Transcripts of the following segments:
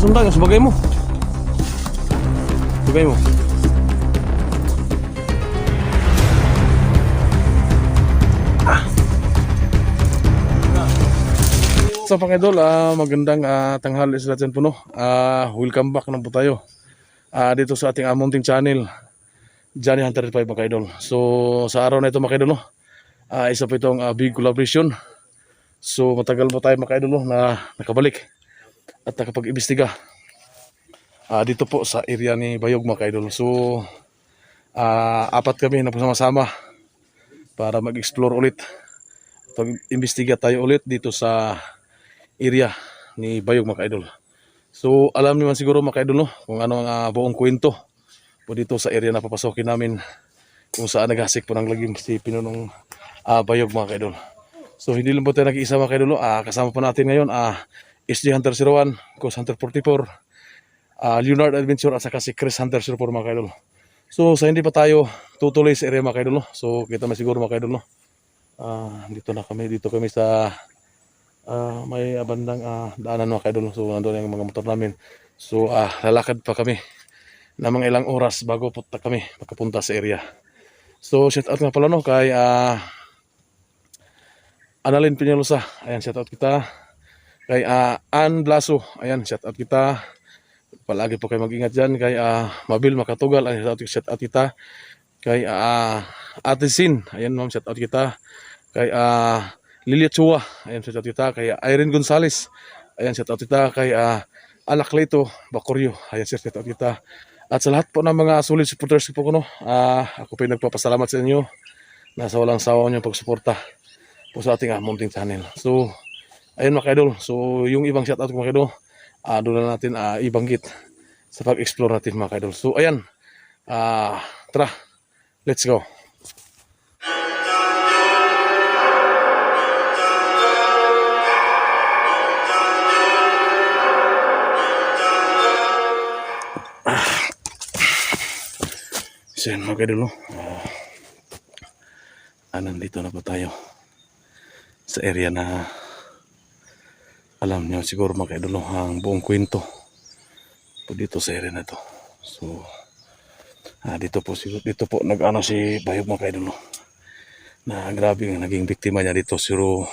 sundang, subagay mo. Subagay mo. So mga idol, magandang tanghali sa lahat po, no? Welcome back na po tayo dito sa ating munting channel, Johnny Hunter 5 mga idol. So sa araw na ito mga idol, no? Isa po itong big collaboration. So matagal po tayo mga idol, no, na nakabalik at nakapag-imbestiga dito po sa area ni Bayog mga idol. So apat kami na sama-sama para mag-explore ulit, pag-imbestiga tayo ulit dito sa area ni Bayog mga idol. So alam niyo man siguro mga idol, no, kung ano ang buong kwento po dito sa area na papasokin namin, kung saan naghasik po ng lagim si Pinunong Bayog mga idol. So hindi lang po tayo nag-iisa mga idol, no? Kasama po natin ngayon SG Hunter 01, Coast Hunter 44, Leonard Adventure at saka si Chris Hunter 04 mga idol. So sa hindi pa tayo tutuloy sa area mga idol, no? So kita mo siguro mga idol, no? Dito kami sa may bandang daanan mga idol. So nandun yung mga motor namin. So lalakad pa kami na mga ilang oras bago punta kami makapunta sa area. So shout out nga pala, no, kay Annalyn Peñalosa. Ayan, shout out kita. Kay Ann Blaso. Ayan, shout out kita. Palagi po kayo mag-ingat dyan. Kay Mabil Makatugal. Ayan, shout out kita. Kay Ate Sin. Ayan, ma'am, shout out kita. Kay Lilia Chua. Ayan, shout out kita. Kay Irene Gonzales. Ayan, shout out kita. Kay Anak Leto Bacoryo. Ayan, shout out kita. At sa lahat po ng mga solid supporters po ko, no, ako po yung nagpapasalamat sa inyo na sa walang sawa nyo pagsuporta po sa ating munting channel. So ayun mga idol, so yung ibang shoutout ko mga idol, doon na natin ibanggit sa pag-explore natin mga idol. So ayan, tara, let's go. So yun mga idol, no? Nandito na po tayo sa area na alam nyo siguro mga idol, no, ang buong kwento po dito sa area na to. So dito po nag-ano si Bayog mga idol, no, na grabe ang naging biktima niya dito. Pero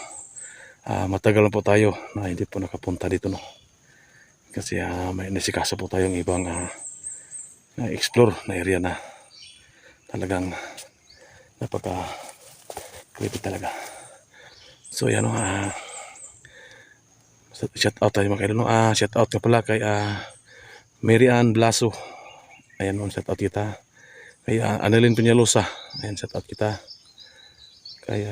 matagal na po tayo na hindi po nakapunta dito, no, kasi may nasikaso po tayong ibang explore na area na talagang napaka creepy talaga. So yan, no, shout out tayo mga idol, no. Shout out ka pala kay Mary Ann Blaso. Ayan, no, shout out kita. Kay Annalyn Peñalosa. Ayan, shout out kita. Kay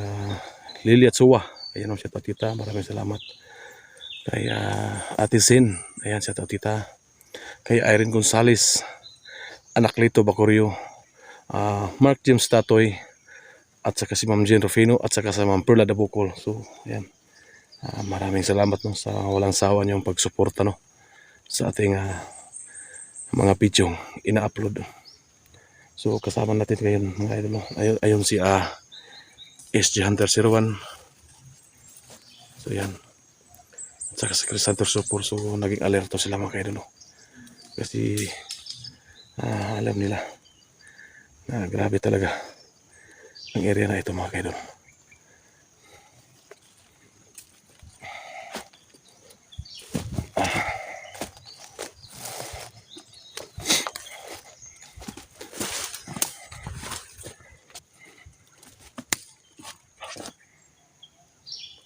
Lilia Chua. Ayan, no, shout out kita. Maraming salamat. Kay Ate Sin. Ayan, shout out kita. Kay Irene Gonzales, Anak Lito Bacoryo, Mark James Tatoy, at saka si Ma'am Jean Rufino, at saka sa Ma'am Perla Dabukol. So ayan, maraming salamat, no, sa walang sawa niyong pagsuporta, no, sa ating mga video ina-upload. So kasama natin ngayon mga idol, no? Ayun si SG Hunter 01. So yan, at saka si Chris Hunter 04. So naging alerto sila mga idol, no? Kasi alam nila na grabe talaga ang area na ito mga kaidol.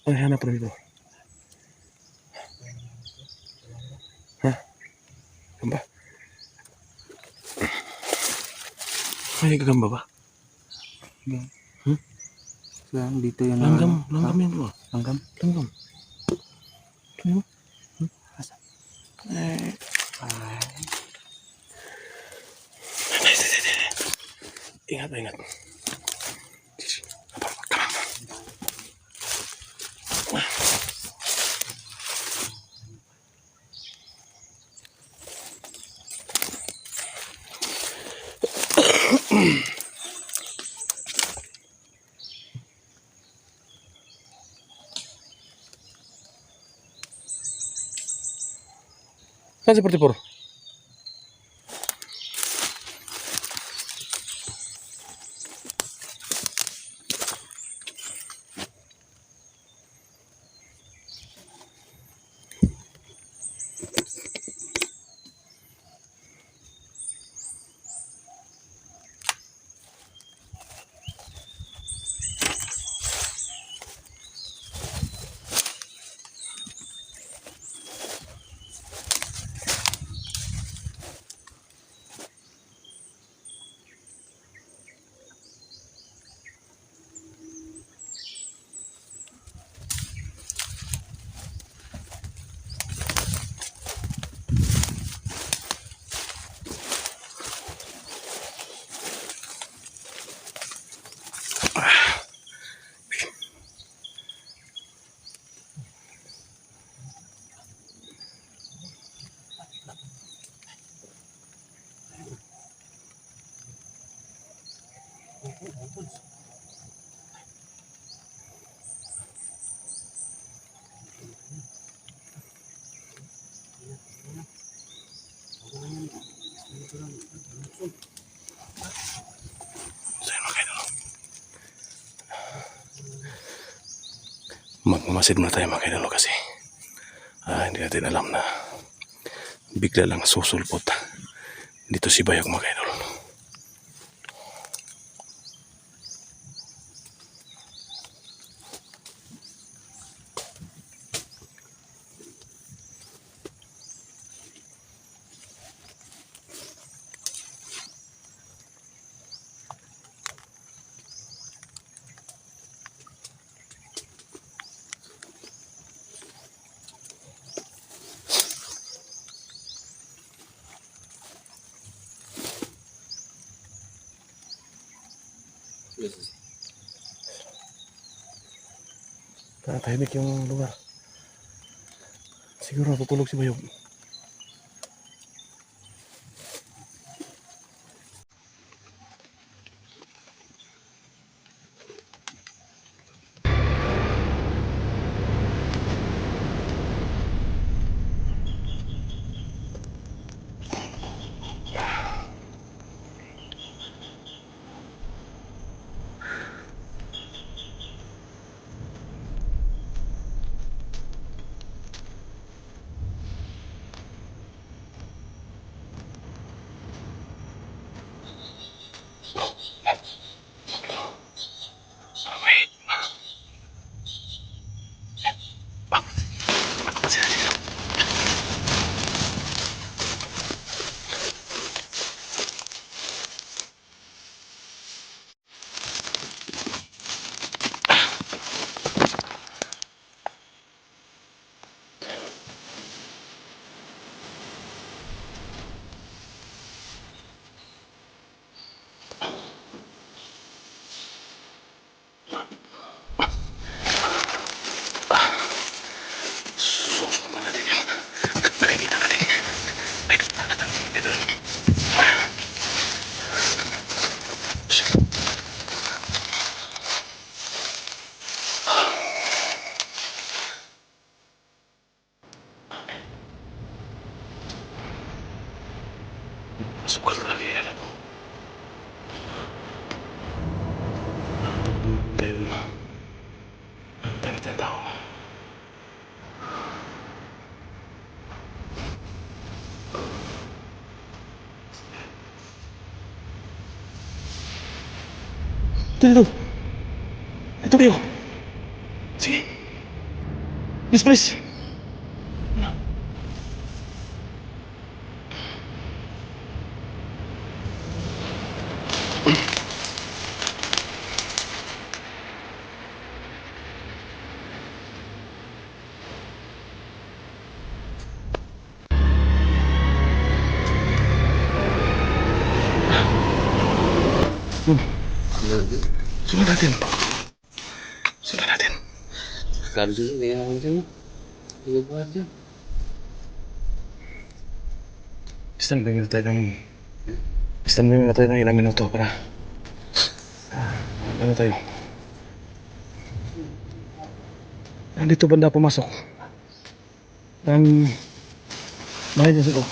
Ay, hanap rin ito. Gamba? May gagamba ba? Yan, dito yung Langgam yan po. langgam. Langgam. Ano? Asa? Ingat. Saan si 44? So yun mga idol. Magmamasid muna tayo mga idol kasi hindi natin alam na bigla lang susulpot dito si Bayog mga idol. Tahimik yung lugar. Siguro tutulog si Bayog. Sukal talaga yan. Dahil damit ng tao. Dito. Ito kayo. Sige. Please, please. Sunod natin. Sunod natin. Sabi dulu nih yang macam ni. Dia buat je. Stand by tayo ng... Stand by tayo ng ilang minuto para... Ano tayo? Nandito banda pumasok. Ang... Bahay dyan sa loob.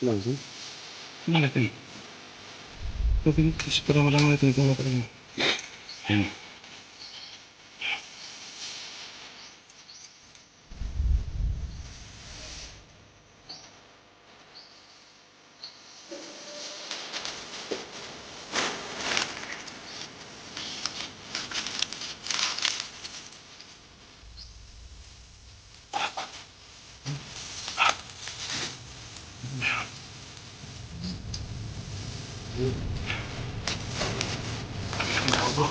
Langsung. Mana natin? Tapi para malaman natin kung ano mo. Ayan. Bro.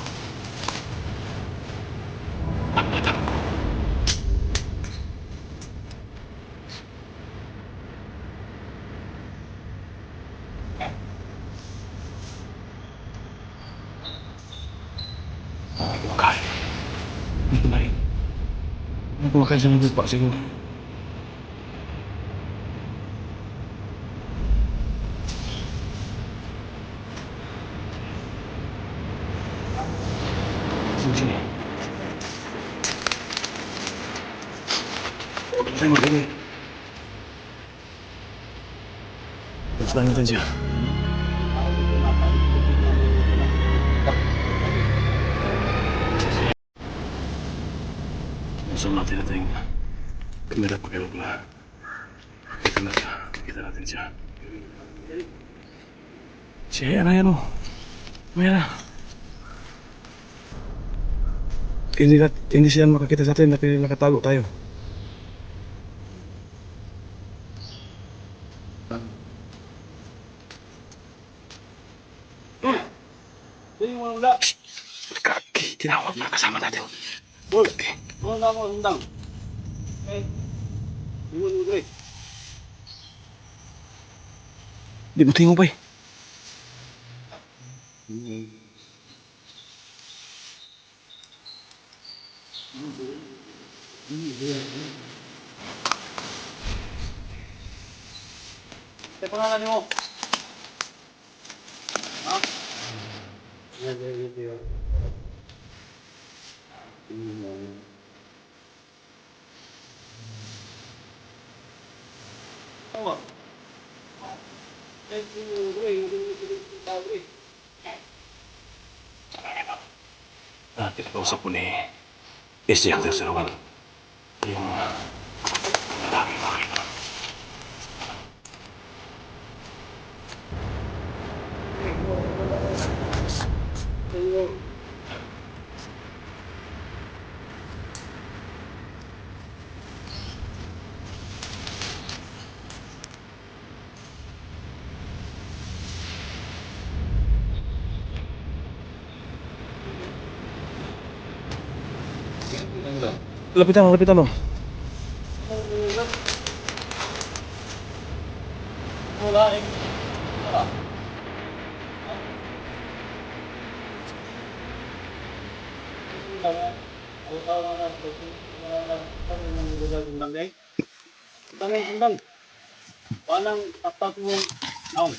Kumakain. Hindi kumain. Ano kumakain sa mga lupa siguro? Sini. Saya mau ini. Selain natin siya. Masuk natin natin kamera pakai bola. Kita natin siya. Siya na yan o. Mayroon. Hindi siya makakita sa atin, nakatago tayo. Kaki, tinawag na kasama natin. Undang. Di mo tingog pa eh. Sa pangalan mo? Ha? Yan. Tawa. Kita kausap ko ni SJ ang terseruan. Yung lalaki makina. Lapitan mo. Undang. Panang tatat mo. Naon.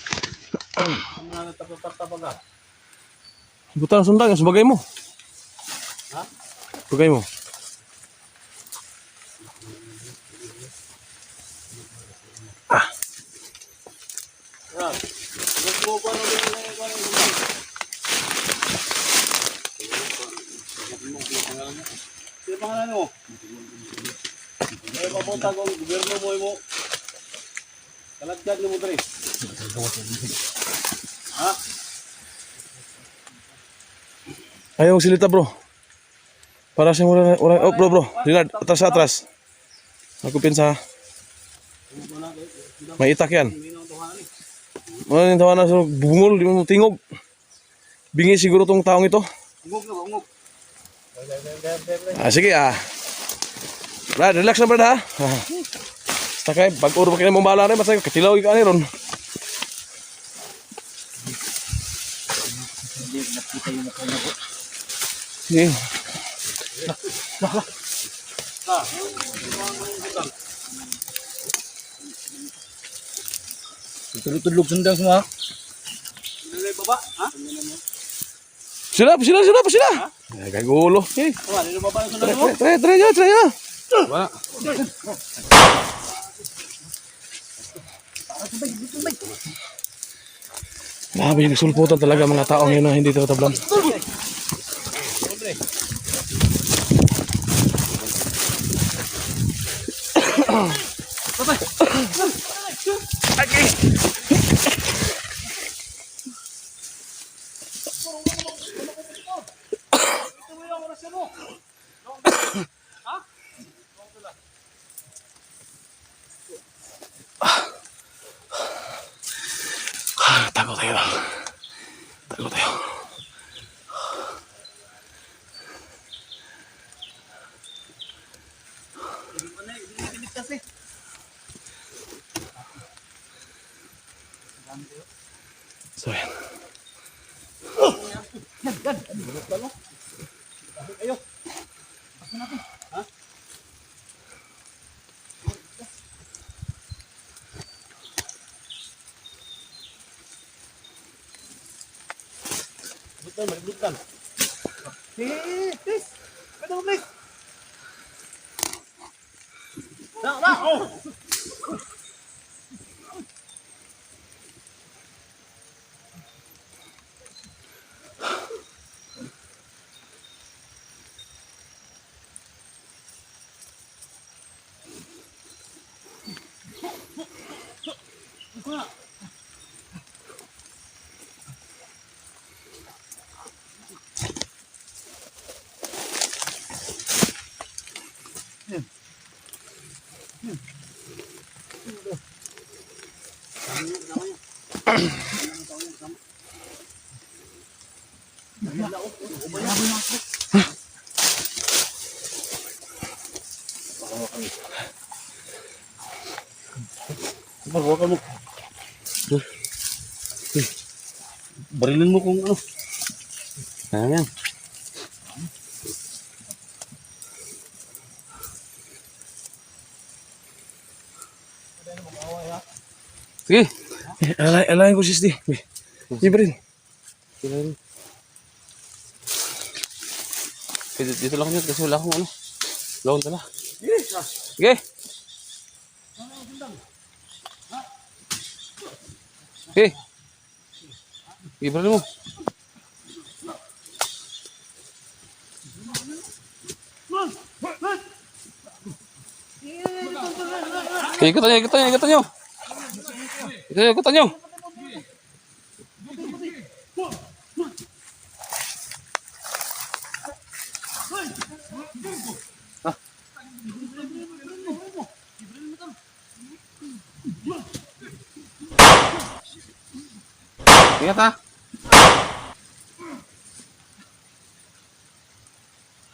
Ang mga tapos-tapos. Buta sundang sebagai mo. Ha? Sebagai mo. Gusto ko ano Sino pangalan mo? Ay, papunta ko, gobyerno mo. Kalagdag mo tre. Ha? Ayaw silita bro. Para sa mula oh bro. Dinard, atras. Aku pinsa. May itak yan. Ano yung tawanan sa bungol, di mo tingog. Bingi siguro tong taong ito. Ungog. Sige Brad, relax na brad ha. Basta kayo, pag-uro pa kayo mong bahala rin, basta katilaw ka ni ron. Sige. Tulog-tulog sundang semua. Nilay baba, ha? Sila. Ay, kagulo. Eh, Wala, nilay baba yung sundang mo. try ya. Wala. Grabe yung sulputan talaga mga taong yun na hindi tatablan. Tago tayo. So yan. Ayo. Bukan. Please. Pwede mo, please. Na. Oh. Magwaka mo. Barilin mo kung ano. Ayan. Sige. Alayin ko sis di. Ibril. Dito lang yun kasi wala akong ano. Lawan dala. Sige. Sige. Ibril mo. Ikutan nyo. Ikutan nyo. Ingat ha.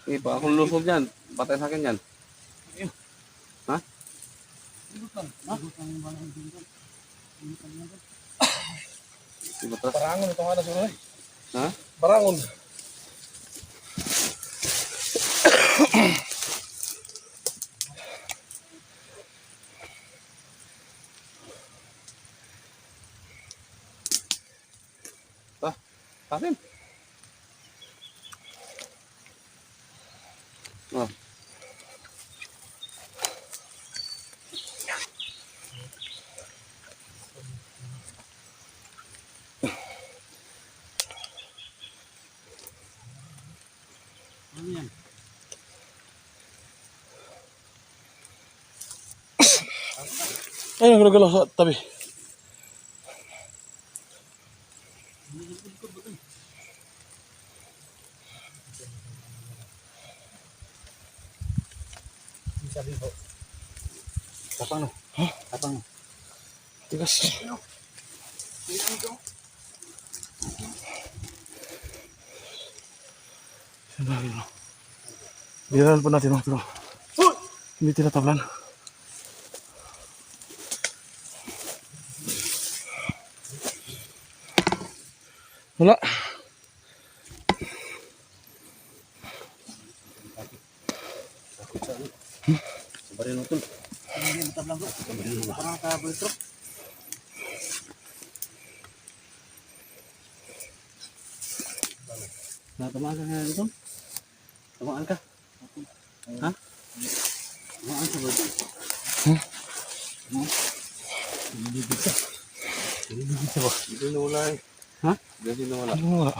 Sige, baka akong lusog dyan. Patay sa akin dyan. Ha? Barangon ito nga na suroy. Ha? Barangon. Atin. Oh. Ano yan? Ayun, gulong sa tabi. Kapang no? Hah? Kapang no? Tigas. Biral po natin, pero hindi tinatablan. Wala. Bari nung tol. Hindi matablang ko. Parang nakaboy-trok. Natamaan ka nga ito? Tamaan ka? Ha? Tamaan ka ba ito? Hindi bisa ba? Hindi nawala eh. Ha? Hindi nawala. Ano nga?